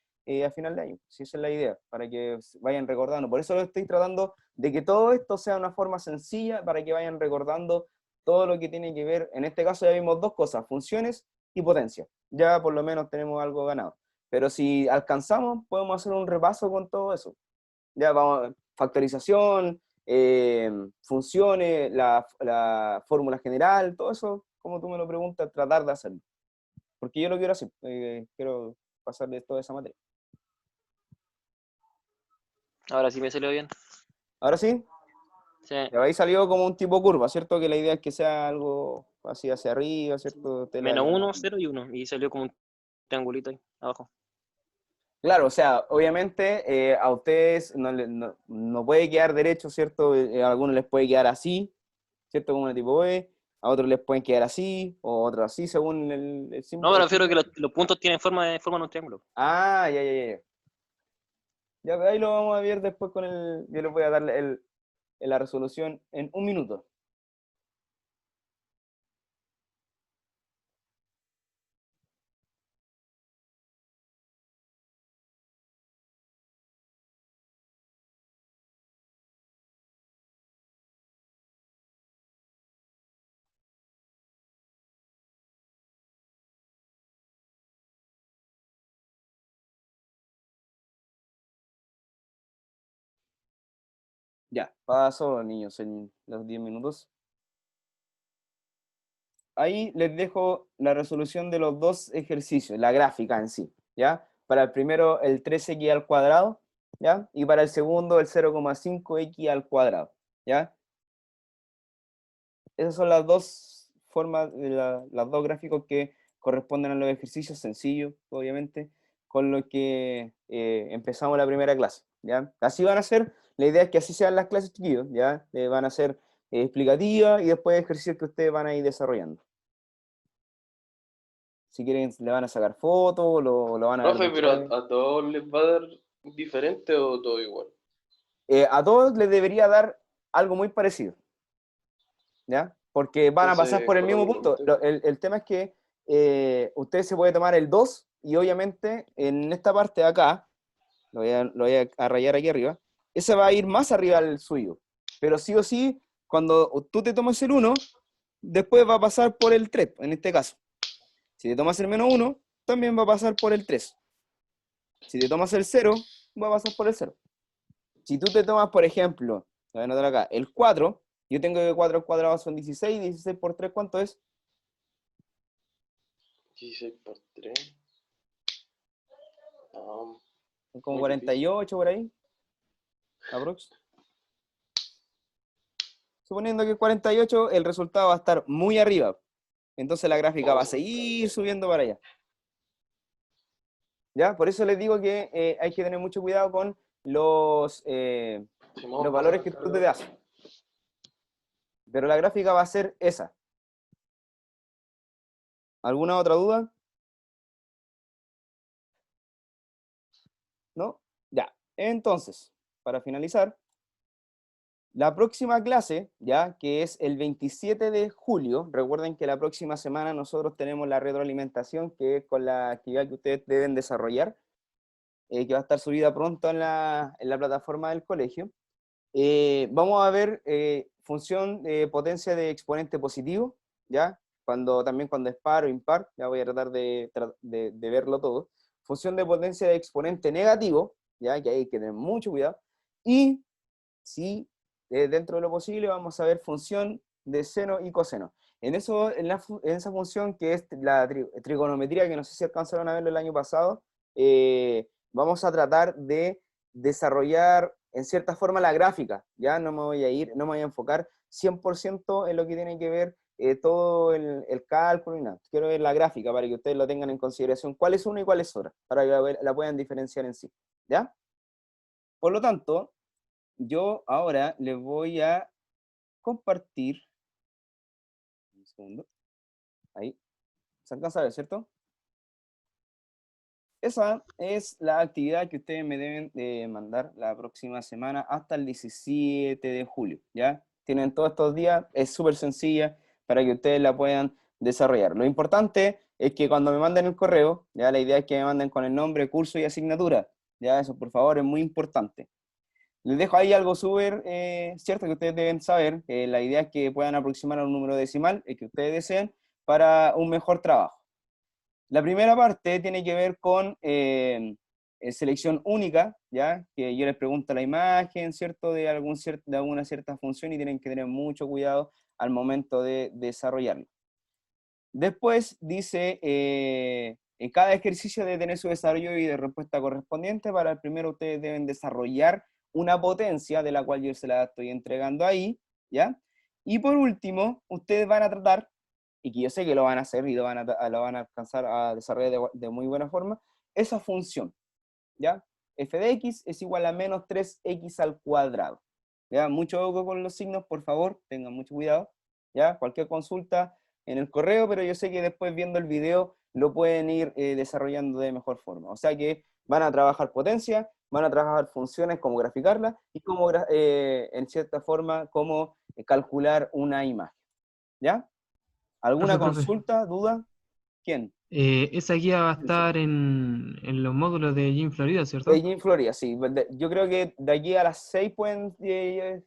a final de año. Si esa es la idea, para que vayan recordando. Por eso estoy tratando de que todo esto sea una forma sencilla para que vayan recordando todo lo que tiene que ver. En este caso ya vimos dos cosas, funciones y potencia. Ya por lo menos tenemos algo ganado. Pero si alcanzamos, podemos hacer un repaso con todo eso. Ya vamos, factorización, funciones, la fórmula general, todo eso, como tú me lo preguntas, tratar de hacerlo. Porque yo lo quiero así, quiero pasarle toda esa materia. Ahora sí me salió bien. ¿Ahora sí? Sí. Ahí salió como un tipo curva, ¿cierto? Que la idea es que sea algo así hacia arriba, ¿cierto? Menos 1, 0 y 1. Y salió como un triangulito ahí abajo. Claro, o sea, obviamente a ustedes no puede quedar derecho, ¿cierto? A algunos les puede quedar así, ¿cierto? Como una tipo B, a otros les pueden quedar así, o otros así, según el No, símbolo. me refiero a que los puntos tienen forma de un triángulo. Ah, ya. Ya, ahí lo vamos a ver después con yo les voy a dar la resolución en un minuto. Ya, paso, niños, en los 10 minutos. Ahí les dejo la resolución de los dos ejercicios, la gráfica en sí, ¿ya? Para el primero, el 3x al cuadrado, ¿ya? Y para el segundo, el 0,5x al cuadrado, ¿ya? Esas son las dos formas, las dos gráficos que corresponden a los ejercicios sencillos, obviamente, con los que empezamos la primera clase, ¿ya? Así van a ser, la idea es que así sean las clases, chiquillos, ¿ya? Van a ser explicativas y después ejercicios que ustedes van a ir desarrollando. Si quieren, le van a sacar fotos, lo van a ver Profe, pero después. ¿a todos les va a dar diferente o todo igual? A todos les debería dar algo muy parecido, ¿ya? Porque van a pasar Entonces, por el mismo punto. cronológicamente, El tema es que usted se puede tomar el 2 y obviamente en esta parte de acá, lo voy a rayar aquí arriba, ese va a ir más arriba al suyo. Pero sí o sí, cuando tú te tomas el 1, después va a pasar por el 3, en este caso. Si te tomas el -1, también va a pasar por el 3. Si te tomas el 0, va a pasar por el 0. Si tú te tomas, por ejemplo, voy a anotar acá, el 4, yo tengo que 4 al cuadrado son 16, 16 por 3, ¿cuánto es? 16 por 3. Son como Muy 48 por ahí, aprox. Suponiendo que 48, el resultado va a estar muy arriba. Entonces la gráfica va a seguir subiendo para allá. ¿Ya? Por eso les digo que hay que tener mucho cuidado con los valores que tú te das. Pero la gráfica va a ser esa. ¿Alguna otra duda? ¿No? Ya. Entonces, para finalizar, la próxima clase, ya, que es el 27 de julio, recuerden que la próxima semana nosotros tenemos la retroalimentación, que es con la actividad que ustedes deben desarrollar, que va a estar subida pronto en la plataforma del colegio. Vamos a ver función de potencia de exponente positivo, ¿ya? También cuando es par o impar, ya voy a tratar de verlo todo. Función de potencia de exponente negativo, ¿ya? Que hay que tener mucho cuidado. Y si dentro de lo posible vamos a ver función de seno y coseno. En esa función que es la trigonometría, que no sé si alcanzaron a verlo el año pasado, vamos a tratar de desarrollar en cierta forma la gráfica, ya no me voy a enfocar 100% en lo que tiene que ver todo el cálculo y nada. Quiero ver la gráfica para que ustedes lo tengan en consideración, cuál es una y cuál es otra, para que la puedan diferenciar en sí, ¿ya? Por lo tanto, yo ahora les voy a compartir, un segundo, ahí, se alcanza a ver, ¿cierto? Esa es la actividad que ustedes me deben de mandar la próxima semana hasta el 17 de julio, ¿ya? Tienen todos estos días, es súper sencilla para que ustedes la puedan desarrollar. Lo importante es que cuando me manden el correo, ya la idea es que me manden con el nombre, curso y asignatura, ya eso por favor es muy importante. Les dejo ahí algo súper cierto que ustedes deben saber, que la idea es que puedan aproximar a un número decimal, el que ustedes deseen, para un mejor trabajo. La primera parte tiene que ver con selección única, ¿ya? Que yo les pregunto la imagen, ¿cierto? De alguna cierta función y tienen que tener mucho cuidado al momento de desarrollarlo. Después dice, en cada ejercicio debe tener su desarrollo y de respuesta correspondiente. Para el primero ustedes deben desarrollar una potencia de la cual yo se la estoy entregando ahí, ¿ya? Y por último, ustedes van a tratar, y que yo sé que lo van a hacer y lo van a alcanzar a desarrollar de muy buena forma, esa función, ¿ya? F de x es igual a menos 3x al cuadrado. ¿Ya? Mucho ojo con los signos, por favor, tengan mucho cuidado, ¿ya? Cualquier consulta en el correo, pero yo sé que después viendo el video lo pueden ir desarrollando de mejor forma. O sea que van a trabajar potencia, van a trabajar funciones, cómo graficarlas, y cómo, en cierta forma, cómo calcular una imagen, ¿ya? ¿Alguna Profe. consulta, duda? ¿Quién? Esa guía va a estar en los módulos de Gym Florida, ¿cierto? De Gym Florida, sí. Yo creo que de aquí a las 6 pueden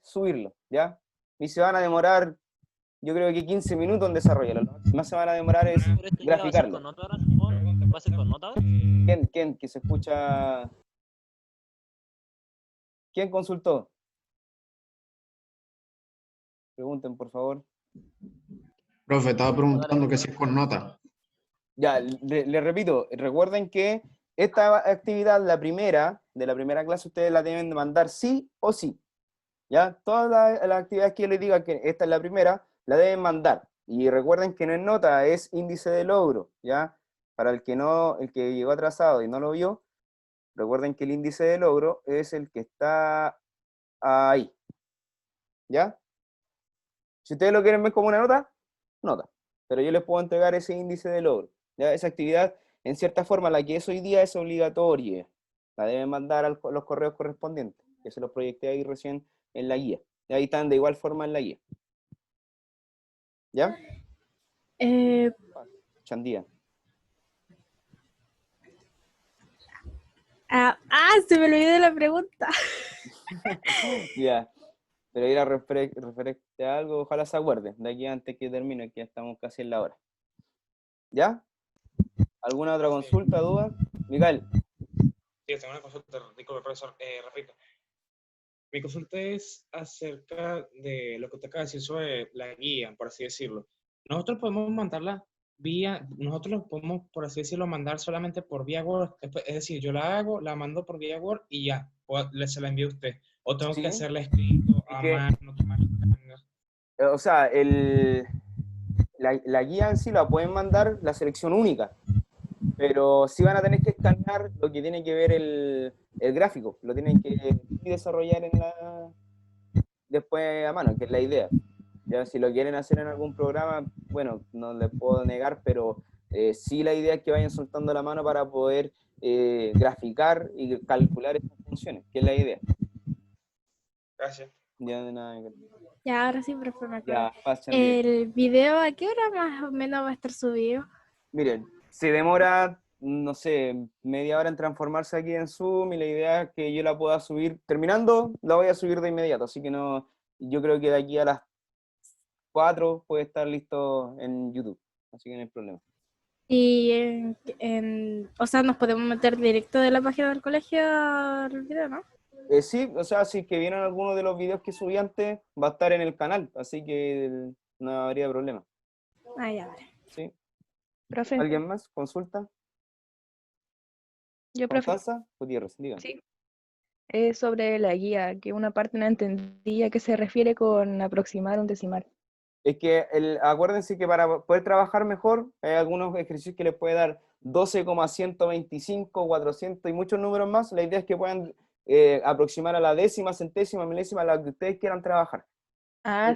subirlo, ¿ya? Y se van a demorar, yo creo que 15 minutos en desarrollarlo. Lo que más se van a demorar es Pero esto ya va a ser graficarlo. con nota ahora, Simón. ¿Va a ser con nota ahora? ¿Quién? Que se escucha. ¿Quién consultó? Pregunten, por favor. Profe, estaba preguntando que si es con nota. Ya, le repito, recuerden que esta actividad, la primera, de la primera clase, ustedes la deben de mandar sí o sí. ¿Ya? Todas las actividades que yo les diga que esta es la primera, la deben mandar. Y recuerden que no es nota, es índice de logro, ¿ya? Para el que llegó atrasado y no lo vio, recuerden que el índice de logro es el que está ahí, ¿ya? Si ustedes lo quieren ver como una nota, nota. Pero yo les puedo entregar ese índice de logro, ¿ya? Esa actividad, en cierta forma, la que es hoy día es obligatoria. La deben mandar a los correos correspondientes, que se los proyecté ahí recién en la guía. Y ahí están de igual forma en la guía. ¿Ya? Chandía. Se me olvidó la pregunta. Ya. Pero ir a referente a algo, ojalá se acuerden. De aquí antes que termine, que ya estamos casi en la hora. ¿Ya? ¿Alguna otra consulta, duda? Miguel. Sí, tengo una consulta, disculpe, profesor, repito. Mi consulta es acerca de lo que usted acaba de decir sobre la guía, por así decirlo. Nosotros podemos mandarla nosotros lo podemos, por así decirlo, mandar solamente por vía Word. Es decir, yo la hago, la mando por vía Word y ya, se la envío a usted. O tengo Sí. que hacerla escrito a mano, tomar escáner. O sea, la guía en sí la pueden mandar la selección única, pero sí van a tener que escanear lo que tiene que ver el gráfico, lo tienen que desarrollar después a mano, que es la idea. Ya, si lo quieren hacer en algún programa, bueno, no les puedo negar, pero sí la idea es que vayan soltando la mano para poder graficar y calcular estas funciones, que es la idea. Gracias. Ya de nada. Ya, ahora sí, profe, me acuerdo. Ya, pasen bien. ¿El video a qué hora más o menos va a estar subido? Miren, se demora, no sé, media hora en transformarse aquí en Zoom y la idea es que yo la pueda subir, terminando, la voy a subir de inmediato, así que no, yo creo que de aquí a las 4 puede estar listo en YouTube, así que no hay problema. Y o sea, nos podemos meter directo de la página del colegio al video, ¿no? Sí, o sea, si es que vieron alguno de los videos que subí antes, va a estar en el canal, así que no habría problema. Ya, vale. ¿Sí? Profe, ¿Alguien más? ¿Consulta? yo, profe, ¿Constanza? Gutiérrez, dígame. sí. Es sobre la guía, que una parte no entendía que se refiere con aproximar un decimal. Es que acuérdense que para poder trabajar mejor, hay algunos ejercicios que les puede dar 12,125, 400 y muchos números más. La idea es que puedan aproximar a la décima, centésima, milésima, a la que ustedes quieran trabajar.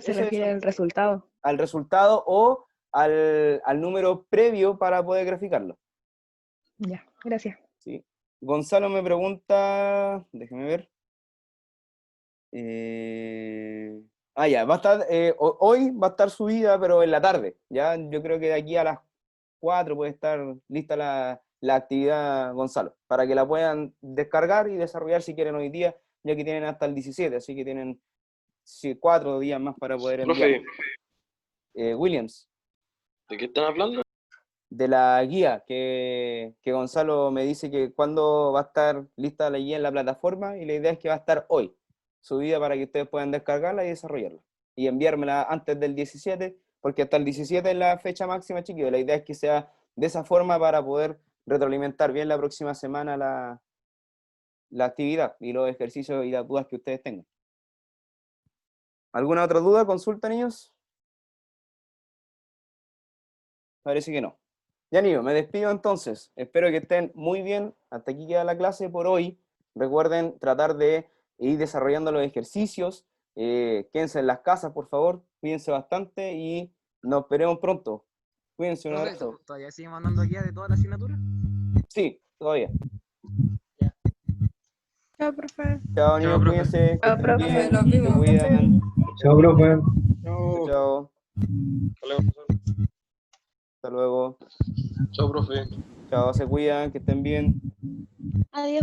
Se refiere al resultado. Al resultado o al número previo para poder graficarlo. Ya, gracias. ¿Sí? Gonzalo me pregunta, déjeme ver. Ya, va a estar, hoy va a estar subida, pero en la tarde. Ya, yo creo que de aquí a las 4 puede estar lista la actividad, Gonzalo, para que la puedan descargar y desarrollar si quieren hoy día, ya que tienen hasta el 17, así que tienen 4 días más para poder enviar. Profe, Williams. ¿de qué están hablando? De la guía, que Gonzalo me dice que cuándo va a estar lista la guía en la plataforma, y la idea es que va a estar hoy subida para que ustedes puedan descargarla y desarrollarla. Y enviármela antes del 17, porque hasta el 17 es la fecha máxima, chiquillos. La idea es que sea de esa forma para poder retroalimentar bien la próxima semana la actividad y los ejercicios y las dudas que ustedes tengan. ¿Alguna otra duda, consulta, niños? Parece que no. Ya, niños, me despido entonces. Espero que estén muy bien. Hasta aquí queda la clase por hoy. Recuerden tratar de ir desarrollando los ejercicios. Quédense en las casas, por favor. Cuídense bastante y nos veremos pronto. Cuídense, un abrazo. ¿Todavía sigue mandando guía de toda la asignatura? Sí, todavía. Chao, profe. Chao, niños, profe. cuídense. Chao, profe. Bien, Nos se vemos. cuidan. Chao, profe. Chao. Hasta luego, profesor. Hasta luego. Chao, profe. Chao, se cuidan, que estén bien. Adiós.